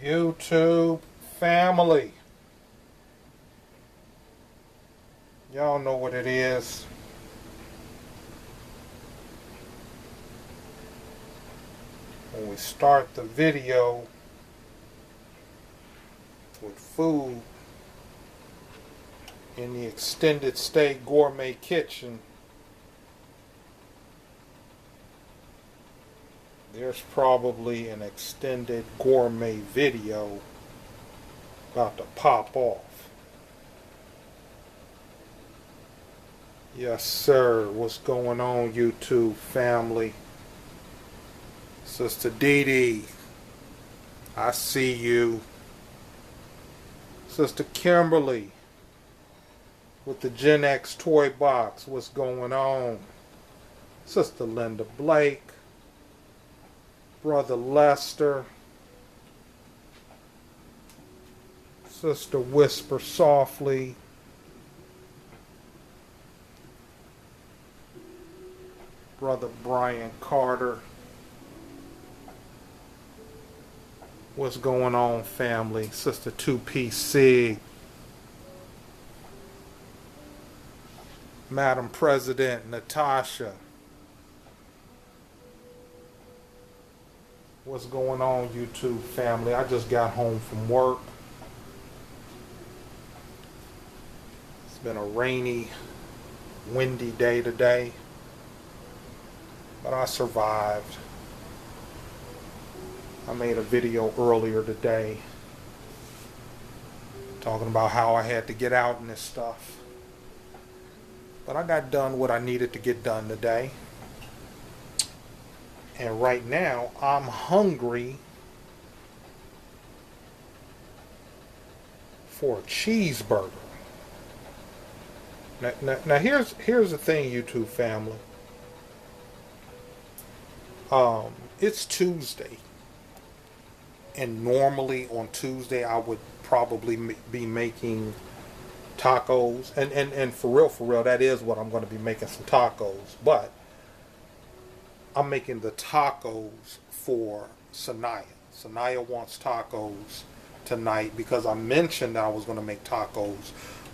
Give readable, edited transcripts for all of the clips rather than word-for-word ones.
YouTube family. Y'all know what it is. When we start the video with food in the extended stay gourmet kitchen, there's probably an extended gourmet video about to pop off. Yes, sir. What's going on, YouTube family? Sister Dee Dee, I see you. Sister Kimberly with the Gen X toy box, what's going on? Sister Linda Blake, Brother Lester, Sister Whisper Softly, Brother Brian Carter. What's going on, family? Sister 2PC, Madam President Natasha. What's going on, YouTube family? I just got home from work. It's been a rainy, windy day today, but I survived. I made a video earlier today talking about how I had to get out and this stuff. But I got done what I needed to get done today. And right now, I'm hungry for a cheeseburger. Now here's the thing, YouTube family. It's Tuesday. And normally on Tuesday I would probably be making tacos. And for real, that is what I'm going to be making, some tacos. But I'm making the tacos for Sanaya. Sanaya wants tacos tonight because I mentioned that I was going to make tacos.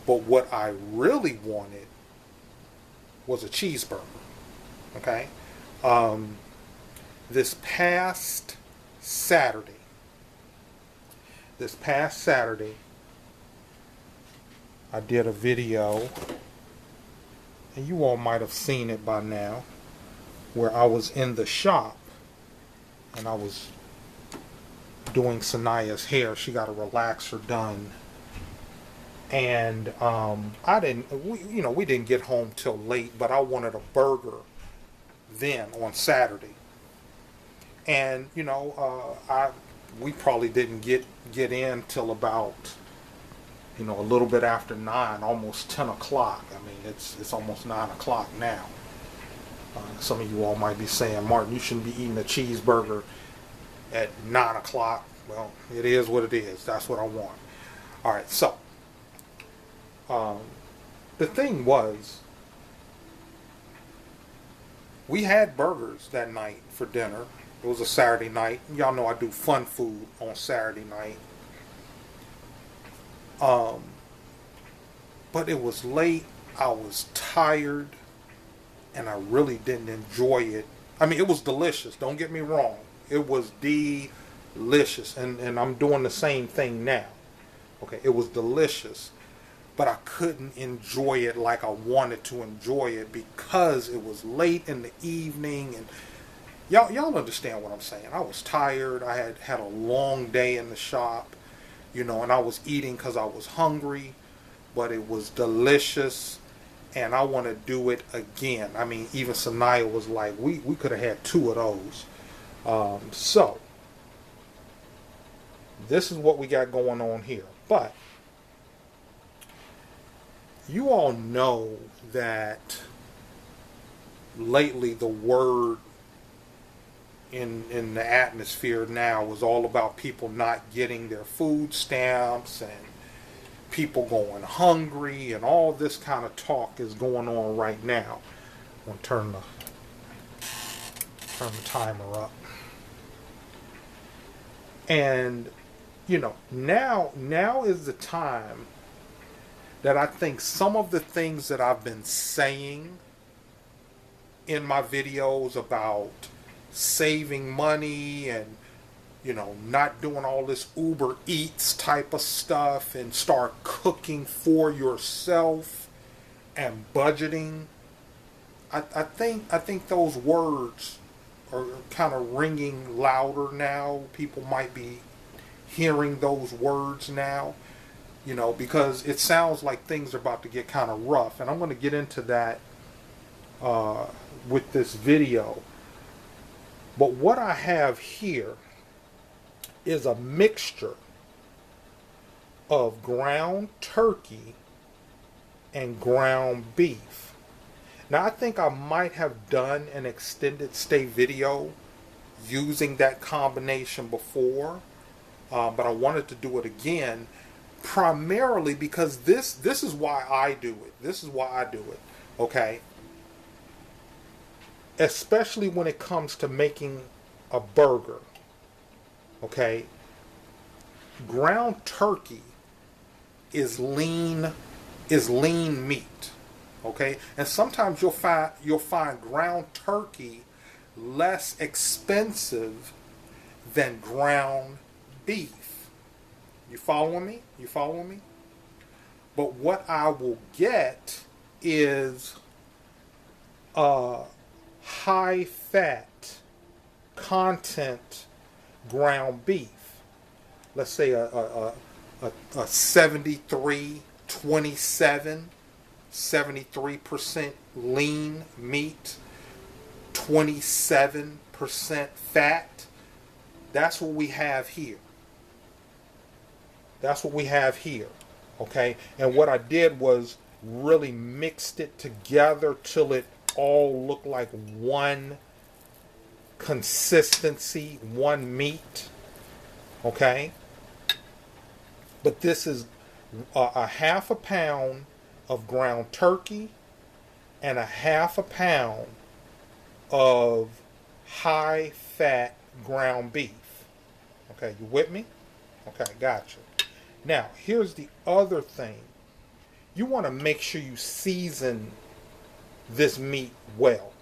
But what I really wanted was a cheeseburger. Okay? This past Saturday, I did a video, and you all might have seen it by now, where I was in the shop and I was doing Sanaya's hair. She got a relaxer done, and we didn't get home till late, but I wanted a burger then on Saturday, and we probably didn't get in till about a little bit after 9, almost 10 o'clock. I mean, it's almost 9 o'clock now. Some of you all might be saying, Martin, you shouldn't be eating a cheeseburger at 9 o'clock. Well, it is what it is. That's what I want. All right, so the thing was, we had burgers that night for dinner. It was a Saturday night. Y'all know I do fun food on Saturday night. But it was late. I was tired. And I really didn't enjoy it. I mean, it was delicious. Don't get me wrong. It was delicious. And I'm doing the same thing now. Okay, it was delicious. But I couldn't enjoy it like I wanted to enjoy it because it was late in the evening. And y'all understand what I'm saying. I was tired. I had a long day in the shop. And I was eating because I was hungry. But it was delicious. And I want to do it again. I mean, even Sanaya was like, we could have had 2 of those. So, this is what we got going on here. But, you all know that lately the word in the atmosphere now is all about people not getting their food stamps and people going hungry and all this kind of talk is going on right now. I'm going to turn the timer up. And now is the time that I think some of the things that I've been saying in my videos about saving money and not doing all this Uber Eats type of stuff and start cooking for yourself and budgeting. I think those words are kind of ringing louder now. People might be hearing those words now, because it sounds like things are about to get kind of rough. And I'm going to get into that with this video. But what I have here is a mixture of ground turkey and ground beef. Now, I think I might have done an extended stay video using that combination before, but I wanted to do it again, primarily because this is why I do it. This is why I do it, okay? Especially when it comes to making a burger, okay? Ground turkey is lean meat, okay? And sometimes you'll find ground turkey less expensive than ground beef. You following me? You following me? But what I will get is high fat content ground beef. Let's say a 73-27, 73% lean meat, 27% fat. That's what we have here. That's what we have here. Okay? And what I did was really mixed it together till it all looked like one consistency, one meat. Okay? But this is a half a pound of ground turkey and a half a pound of high fat ground beef. Okay, you with me? Okay, gotcha. Now, here's the other thing. You want to make sure you season this meat well.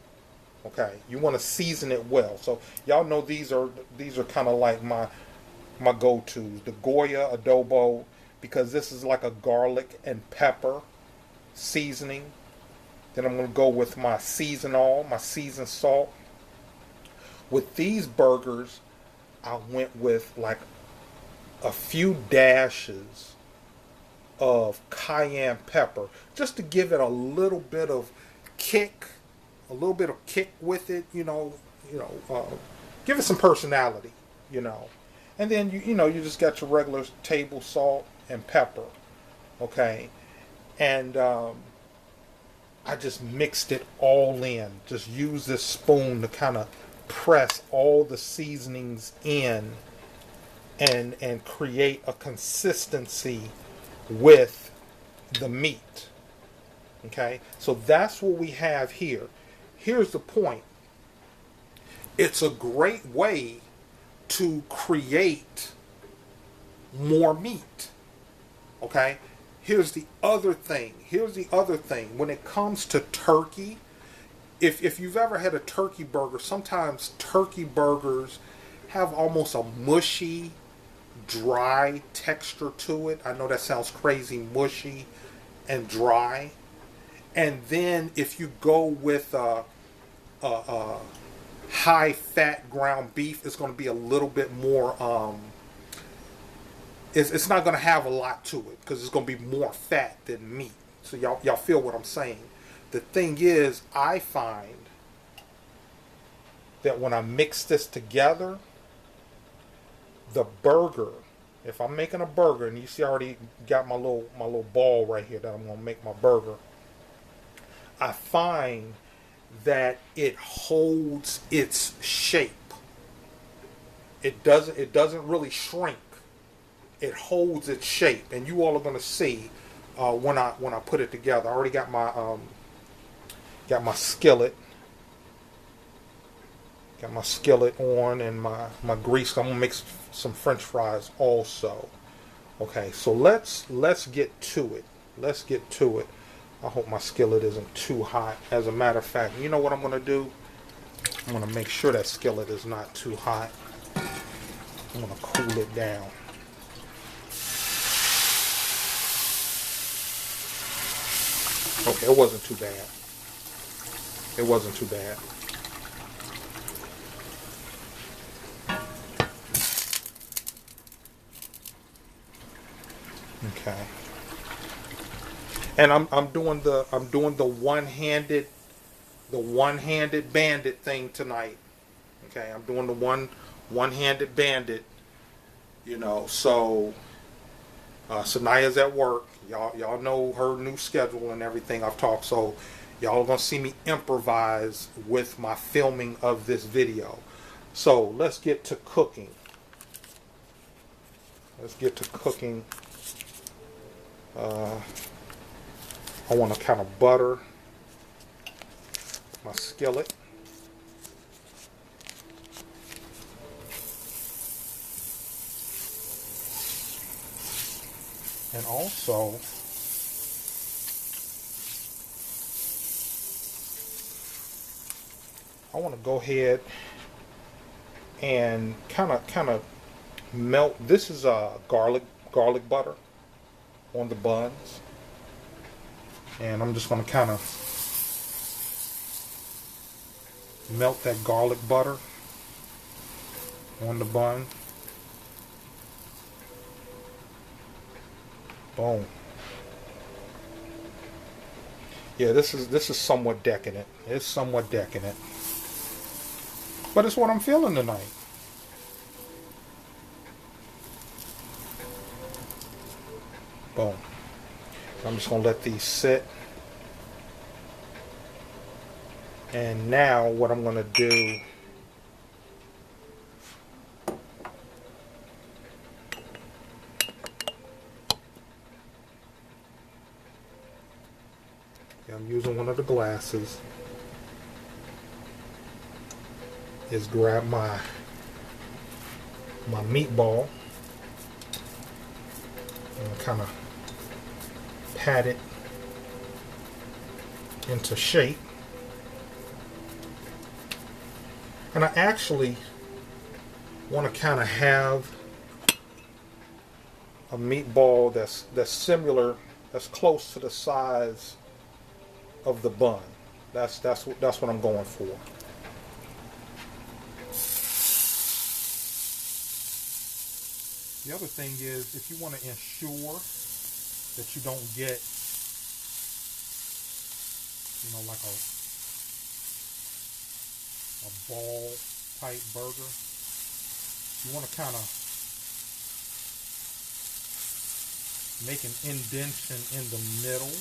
Okay, you want to season it well. So y'all know these are kind of like my go-tos. The Goya adobo, because this is like a garlic and pepper seasoning. Then I'm going to go with my seasoned salt. With these burgers, I went with like a few dashes of cayenne pepper, just to give it a little bit of kick, with it, give it some personality, And then you just got your regular table salt and pepper, okay? And I just mixed it all in. Just use this spoon to kind of press all the seasonings in and create a consistency with the meat. Okay? So that's what we have here. Here's the point. It's a great way to create more meat. Okay? Here's the other thing. When it comes to turkey, if you've ever had a turkey burger, sometimes turkey burgers have almost a mushy, dry texture to it. I know that sounds crazy, mushy and dry. And then if you go with a high fat ground beef, it's going to be a little bit more it's not going to have a lot to it because it's going to be more fat than meat. So y'all feel what I'm saying. The thing is, I find that when I mix this together, the burger, if I'm making a burger, and you see I already got my little ball right here that I'm going to make my burger, I find that it holds its shape. It doesn't really shrink. It holds its shape, and you all are going to see when I put it together. I already got my skillet. Got my skillet on and my grease. I'm gonna make some French fries also. Okay, so let's get to it. Let's get to it. I hope my skillet isn't too hot. As a matter of fact, you know what I'm gonna do? I'm gonna make sure that skillet is not too hot. I'm gonna cool it down. Okay, it wasn't too bad. It wasn't too bad. Okay. And I'm doing the one-handed bandit thing tonight. Okay, I'm doing the one-handed bandit. You know, so Sanaya's at work. Y'all know her new schedule and everything I've talked. So y'all are gonna see me improvise with my filming of this video. So let's get to cooking. Let's get to cooking. I want to kind of butter my skillet. And also, I want to go ahead and kind of melt. This is garlic butter on the buns, and I'm just going to kind of melt that garlic butter on the bun. Boom. Yeah, this is somewhat decadent. It's somewhat decadent, but it's what I'm feeling tonight. Boom. I'm just gonna let these sit. And now what I'm gonna do, I'm using one of the glasses, is grab my meatball and kind of pat it into shape. And I actually want to kind of have a meatball that's similar, that's close to the size of the bun. That's what I'm going for. The other thing is, if you want to ensure that you don't get, you know, like a ball type burger, you want to kind of make an indentation in the middle.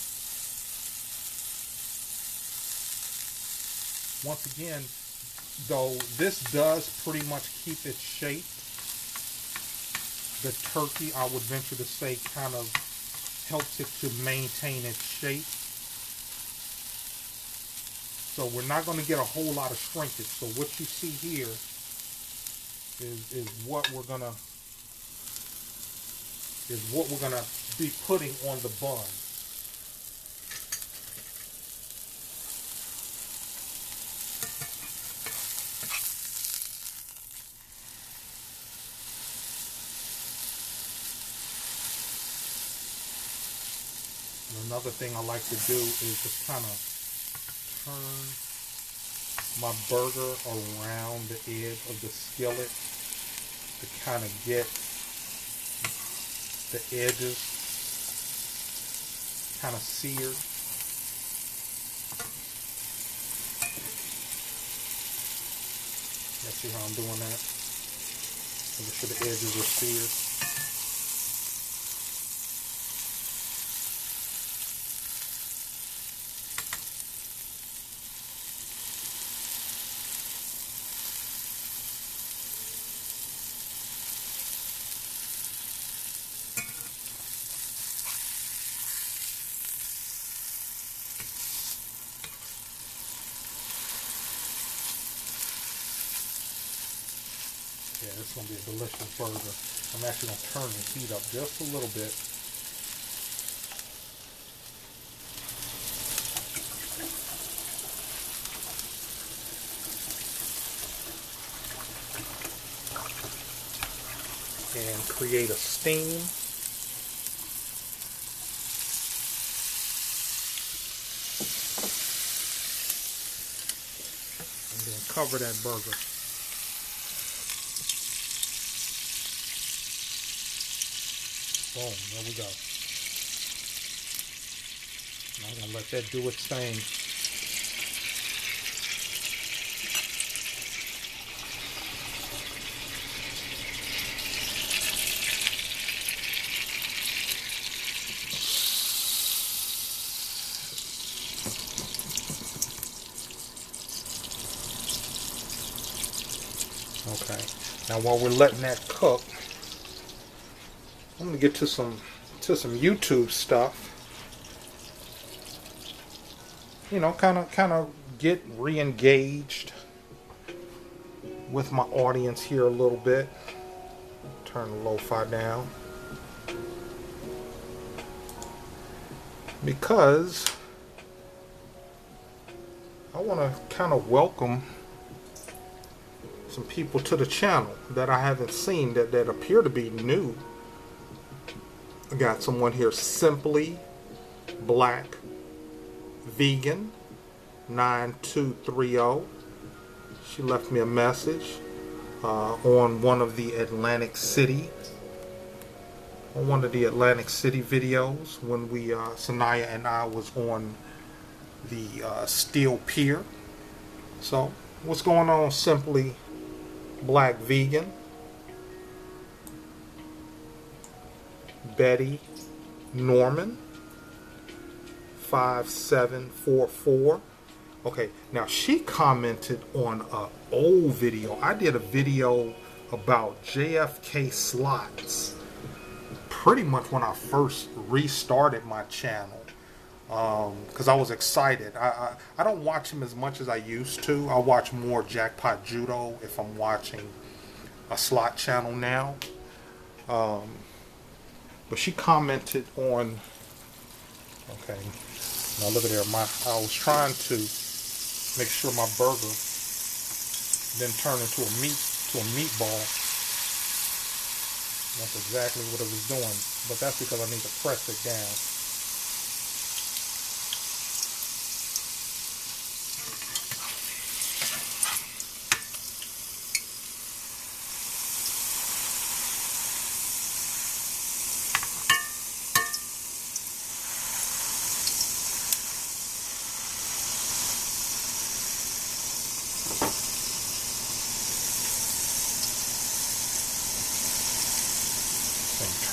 Once again, though, this does pretty much keep its shape. The turkey, I would venture to say, kind of helps it to maintain its shape. So we're not going to get a whole lot of shrinkage. So what you see here is what we're gonna be putting on the bun. Another thing I like to do is just kind of turn my burger around the edge of the skillet to kind of get the edges kind of seared. Let's see how I'm doing that. Make sure the edges are seared. Yeah, it's going to be a delicious burger. I'm actually going to turn the heat up just a little bit. And create a steam. And then cover that burger. Boom, there we go. I'm going to let that do its thing. Okay, now while we're letting that cook, I'm going to get to some YouTube stuff. You know, kind of get re-engaged with my audience here a little bit. Turn the lo-fi down. Because I want to kind of welcome some people to the channel that I haven't seen that appear to be new. I got someone here, Simply Black Vegan 9230. She left me a message on one of the Atlantic City videos when we Sanaya and I was on the Steel Pier. So what's going on, Simply Black Vegan? Betty Norman 5744. Okay, now she commented on an old video. I did a video about JFK slots pretty much when I first restarted my channel, because I was excited. I don't watch him as much as I used to. I watch more Jackpot Judo if I'm watching a slot channel now. But she commented on, okay, now look at there, I was trying to make sure my burger didn't turn into a meatball. That's exactly what it was doing, but that's because I need to press it down.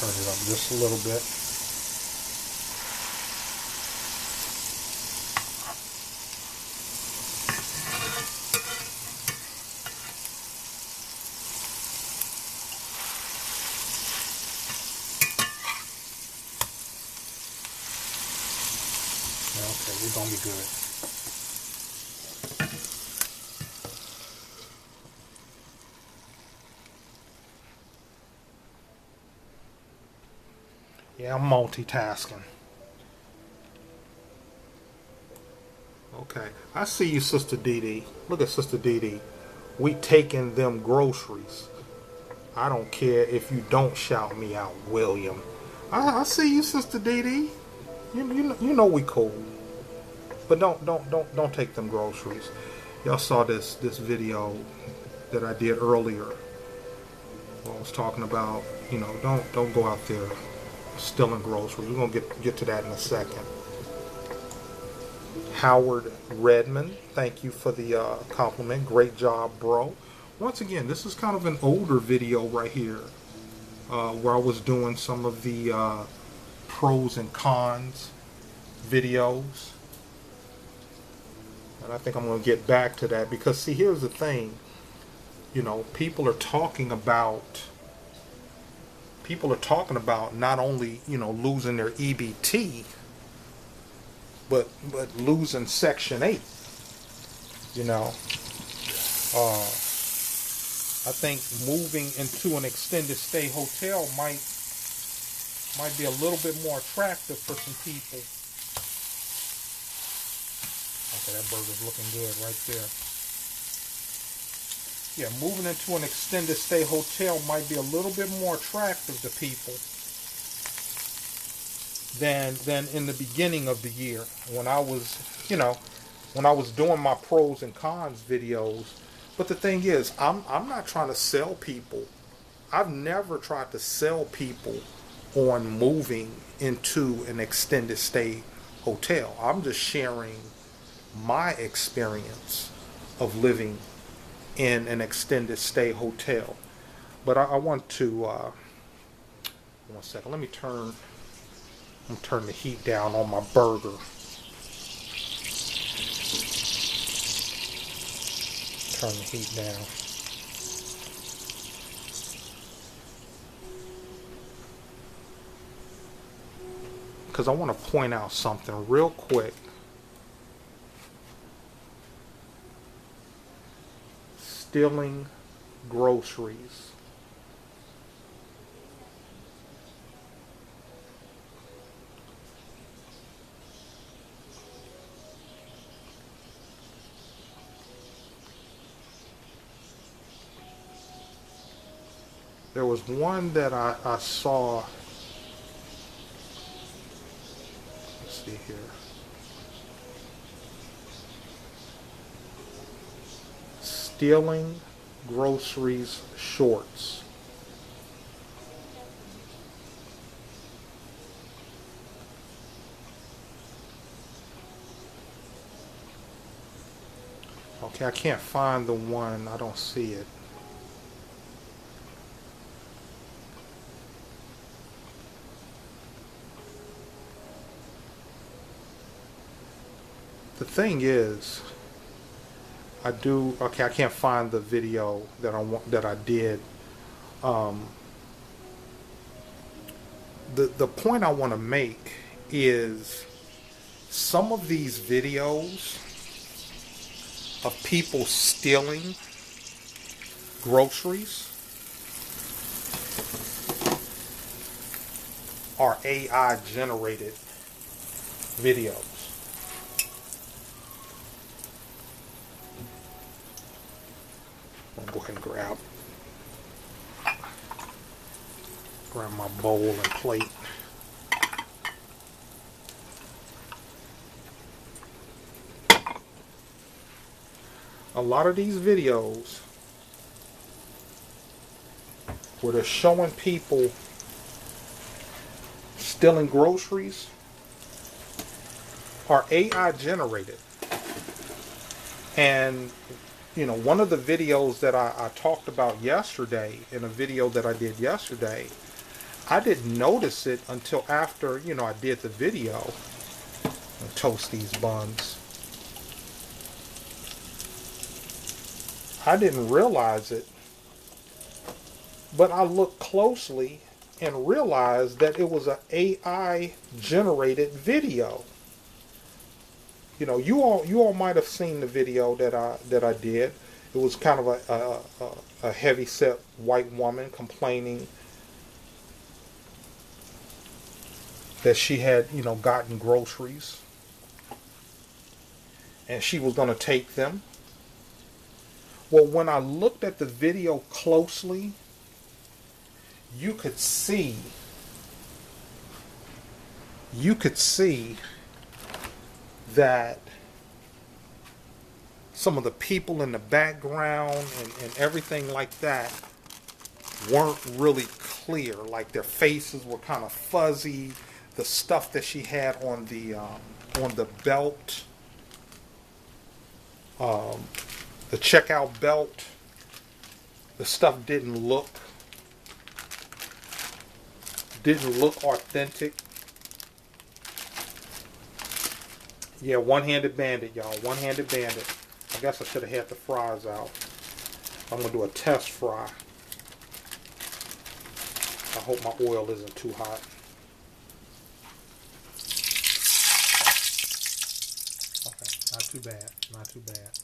Turn it up just a little bit. Okay, we're gonna be good. Yeah, I'm multitasking. Okay, I see you, Sister Dee Dee. Look at Sister Dee Dee. We taking them groceries. I don't care if you don't shout me out, William. I see you, Sister Dee Dee. You know we cool. But don't take them groceries. Y'all saw this video that I did earlier. I was talking about, you know, don't go out there stealing groceries. We're gonna get to that in a second. Howard Redmond, thank you for the compliment. Great job, bro. Once again, this is kind of an older video right here, where I was doing some of the pros and cons videos. And I think I'm going to get back to that because, see, here's the thing. You know, people are talking about not only, you know, losing their EBT, but losing Section 8. You know, I think moving into an extended stay hotel might be a little bit more attractive for some people. Okay, that burger's looking good right there. Yeah, moving into an extended stay hotel might be a little bit more attractive to people than in the beginning of the year when I was, when I was doing my pros and cons videos. But the thing is, I'm not trying to sell people. I've never tried to sell people on moving into an extended stay hotel. I'm just sharing my experience of living in an extended stay hotel. But I want to, 1 second, let me turn the heat down on my burger. Turn the heat down. Because I want to point out something real quick. Stealing groceries. There was one that I saw. Let's see here. Stealing groceries shorts. Okay, I can't find the one. I don't see it. The thing is, I can't find the video that I did. The point I want to make is some of these videos of people stealing groceries are AI generated videos. I'll go ahead and grab my bowl and plate. A lot of these videos where they're showing people stealing groceries are AI generated. And one of the videos that I talked about yesterday, in a video that I did yesterday, I didn't notice it until after, I did the video. I'll toast these buns. I didn't realize it, but I looked closely and realized that it was an AI generated video. You all might have seen the video that I did. It was kind of a heavy set white woman complaining that she had gotten groceries and she was going to take them. Well, when I looked at the video closely, you could see that some of the people in the background and everything like that weren't really clear. Like their faces were kind of fuzzy. The stuff that she had on the belt, the checkout belt, the stuff didn't look authentic. Yeah, one-handed bandit, y'all. One-handed bandit. I guess I should have had the fries out. I'm going to do a test fry. I hope my oil isn't too hot. Okay, not too bad. Not too bad.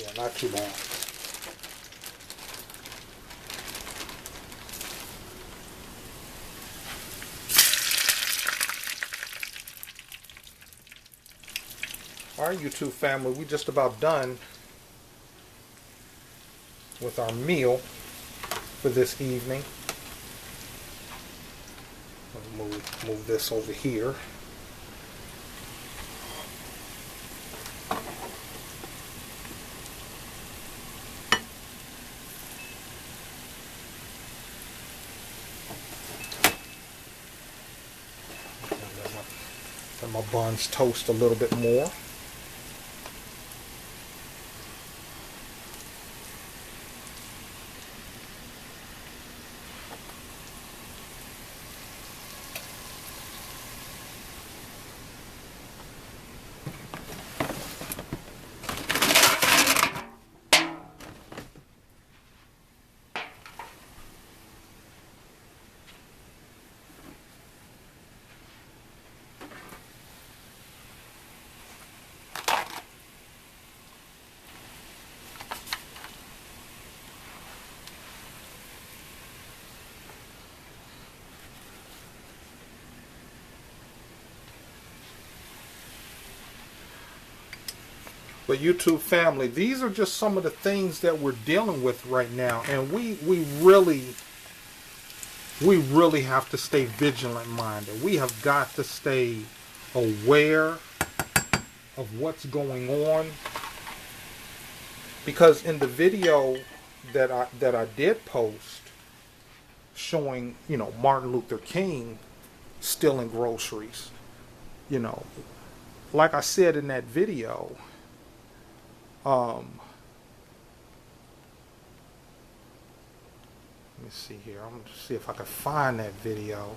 Yeah, not too bad. All right, YouTube family, we just about done with our meal for this evening. I'll move this over here. Let my buns toast a little bit more. But YouTube family, these are just some of the things that we're dealing with right now, and we really have to stay vigilant minded. We have got to stay aware of what's going on, because in the video that I did post showing, you know, Martin Luther King stealing groceries, you know, like I said in that video, let me see here. I'm going to see if I can find that video.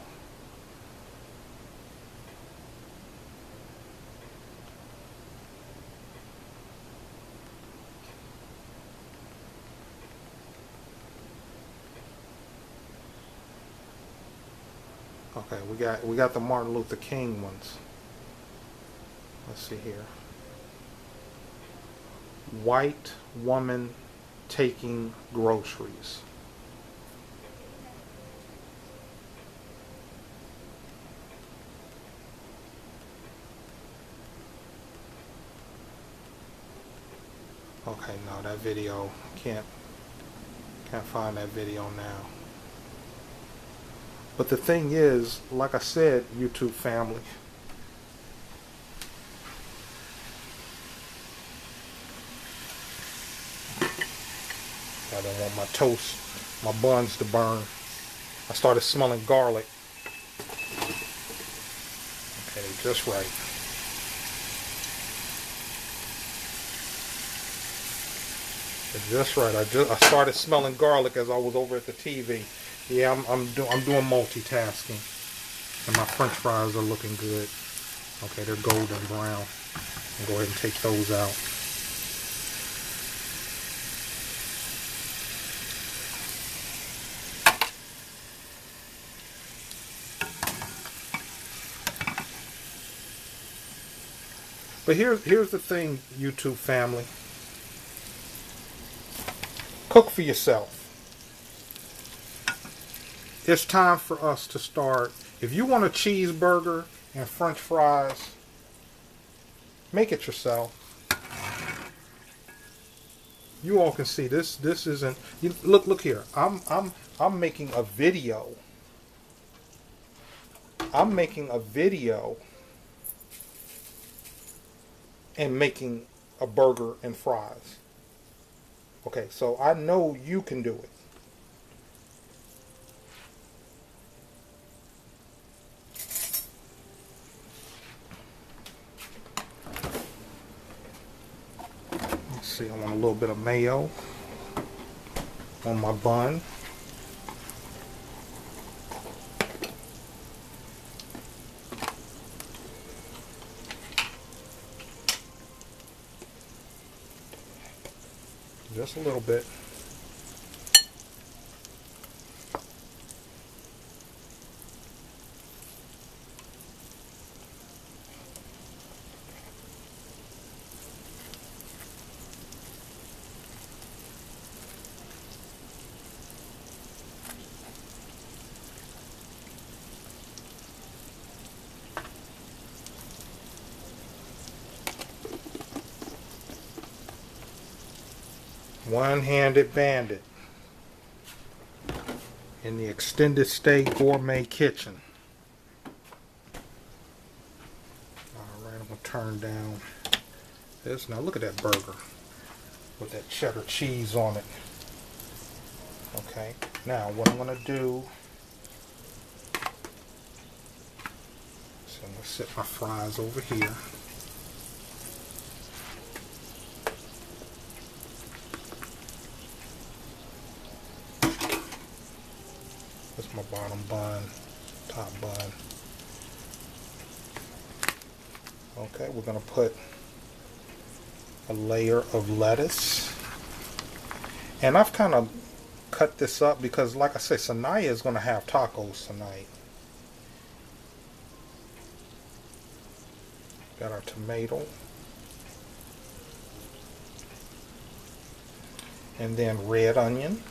Okay, we got the Martin Luther King ones. Let's see here. White woman taking groceries. Okay, no, that video can't find that video now. But the thing is, like I said, YouTube family, I don't want my buns to burn. I started smelling garlic. Okay, just right. Just right. I started smelling garlic as I was over at the TV. Yeah, I'm doing multitasking, and my French fries are looking good. Okay, they're golden brown. I'll go ahead and take those out. But here's the thing, YouTube family. Cook for yourself. It's time for us to start. If you want a cheeseburger and French fries, make it yourself. You all can see this. This isn't. Look here. I'm making a video. I'm making a video and making a burger and fries. Okay, so I know you can do it. Let's see, I want a little bit of mayo on my bun. Just a little bit. One-handed bandit in the extended stay gourmet kitchen. Alright, I'm going to turn down this. Now look at that burger with that cheddar cheese on it. Okay, now what I'm going to do is I'm going to set my fries over here. That's my bottom bun, top bun. Okay, we're going to put a layer of lettuce. And I've kind of cut this up because, like I said, Sanaya is going to have tacos tonight. Got our tomato. And then red onion.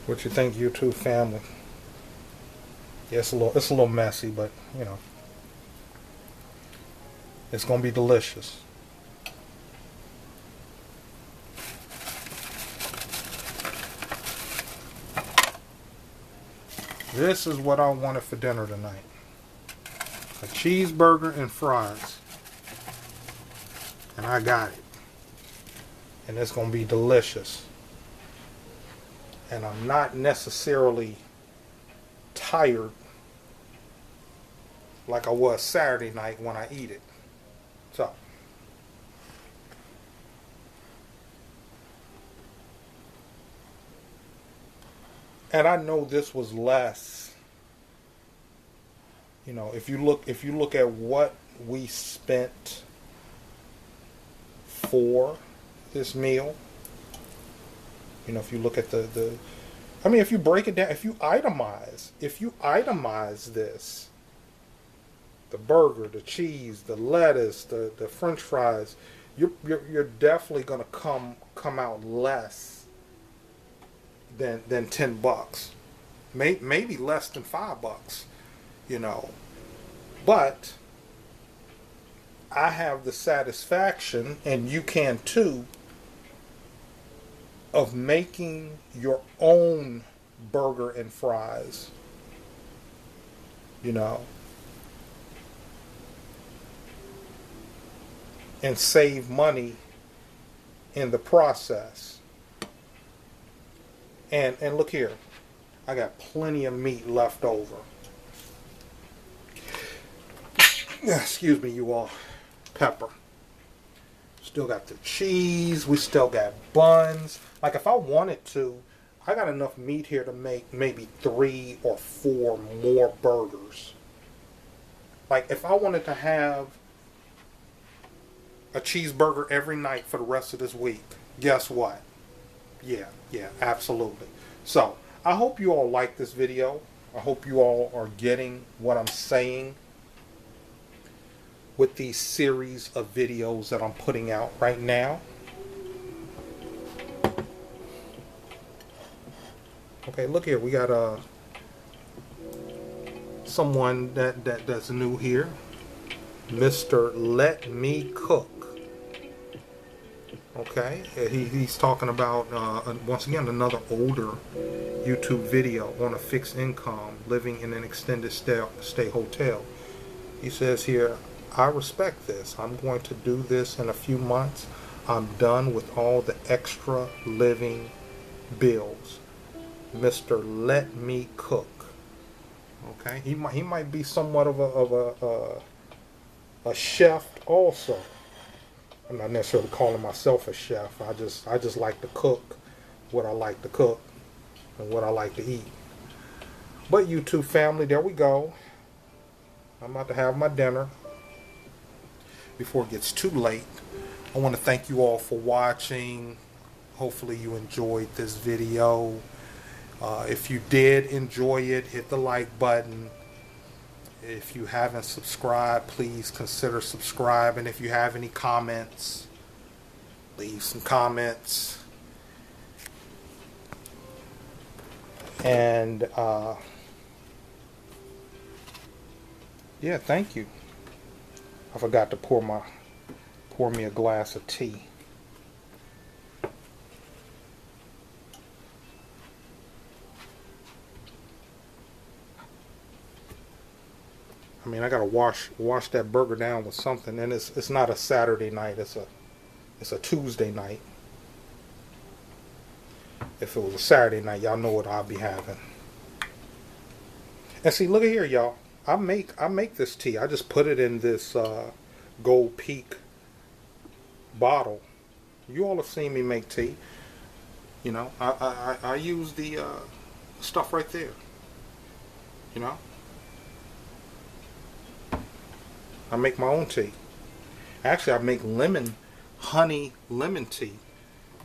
What you think, YouTube family? Yeah, it's a little messy, but you know, it's gonna be delicious. This is what I wanted for dinner tonight: a cheeseburger and fries, and I got it, and it's gonna be delicious. And I'm not necessarily tired like I was Saturday night when I eat it. So, and I know this was less. You know, if you look at what we spent for this meal. You know, if you look at I mean, if you break it down, if you itemize this, the burger, the cheese, the lettuce, the French fries, you're definitely gonna come out less than $10, maybe less than $5, you know. But I have the satisfaction, and you can too, of making your own burger and fries, you know, and save money in the process. And look here, I got plenty of meat left over. Excuse me, you all. Pepper. Still got the cheese. We still got buns. Like, if I wanted to, I got enough meat here to make maybe 3 or 4 more burgers. Like, if I wanted to have a cheeseburger every night for the rest of this week, guess what? Yeah, absolutely. So, I hope you all like this video. I hope you all are getting what I'm saying with these series of videos that I'm putting out right now. Okay, look here. We got someone that's new here, Mr. Let Me Cook. Okay, he's talking about once again another older YouTube video on a fixed income living in an extended stay hotel. He says here, I respect this. I'm going to do this in a few months. I'm done with all the extra living bills. Mr. Let Me Cook. Okay, he might be somewhat of a chef also. I'm not necessarily calling myself a chef. I just like to cook what I like to cook and what I like to eat. But YouTube family, there we go. I'm about to have my dinner before it gets too late. I want to thank you all for watching. Hopefully you enjoyed this video. If you did enjoy it, hit the like button. If you haven't subscribed, please consider subscribing. If you have any comments, leave some comments. And yeah, thank you. I forgot to pour me a glass of tea. I mean, I gotta wash that burger down with something, and it's not a Saturday night. It's a Tuesday night. If it was a Saturday night, y'all know what I'll be having. And see, look at here, y'all. I make this tea. I just put it in this Gold Peak bottle. You all have seen me make tea. You know, I use the stuff right there. You know, I make my own tea. Actually, I make honey lemon tea.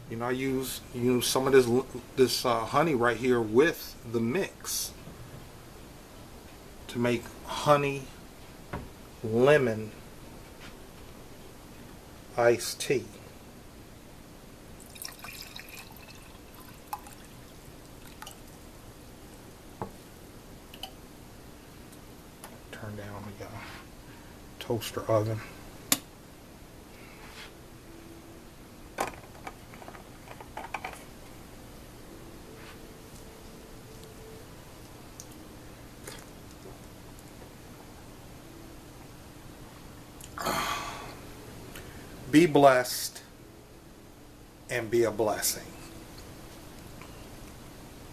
You know, I use some of this honey right here with the mix to make honey lemon iced tea. Turn down the toaster oven. Be blessed and be a blessing.